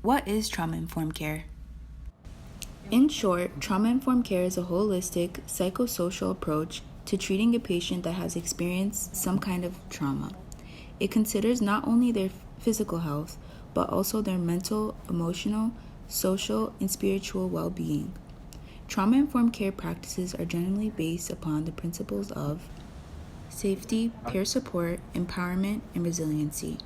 What is trauma-informed care? In short, trauma-informed care is a holistic, psychosocial approach to treating a patient that has experienced some kind of trauma. It considers not only their physical health, but also their mental, emotional, social, and spiritual well-being. Trauma-informed care practices are generally based upon the principles of safety, peer support, empowerment, and resiliency.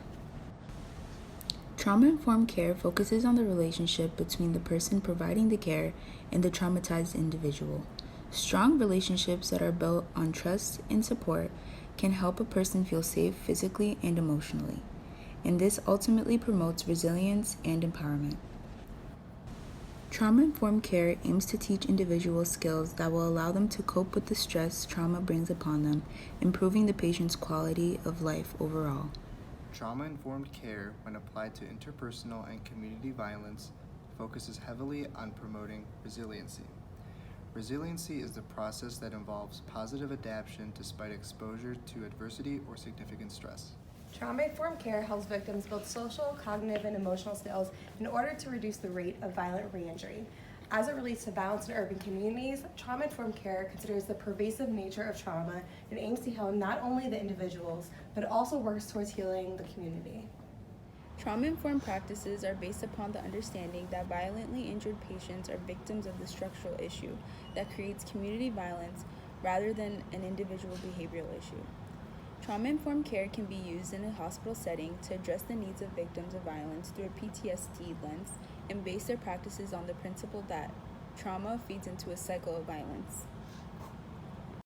Trauma-informed care focuses on the relationship between the person providing the care and the traumatized individual. Strong relationships that are built on trust and support can help a person feel safe physically and emotionally, and this ultimately promotes resilience and empowerment. Trauma-informed care aims to teach individuals skills that will allow them to cope with the stress trauma brings upon them, improving the patient's quality of life overall. Trauma-informed care, when applied to interpersonal and community violence, focuses heavily on promoting resiliency. Resiliency is the process that involves positive adaptation despite exposure to adversity or significant stress. Trauma-informed care helps victims build social, cognitive, and emotional skills in order to reduce the rate of violent re-injury. As it relates to violence in urban communities, trauma-informed care considers the pervasive nature of trauma and aims to heal not only the individuals, but also works towards healing the community. Trauma-informed practices are based upon the understanding that violently injured patients are victims of the structural issue that creates community violence rather than an individual behavioral issue. Trauma-informed care can be used in a hospital setting to address the needs of victims of violence through a PTSD lens and base their practices on the principle that trauma feeds into a cycle of violence.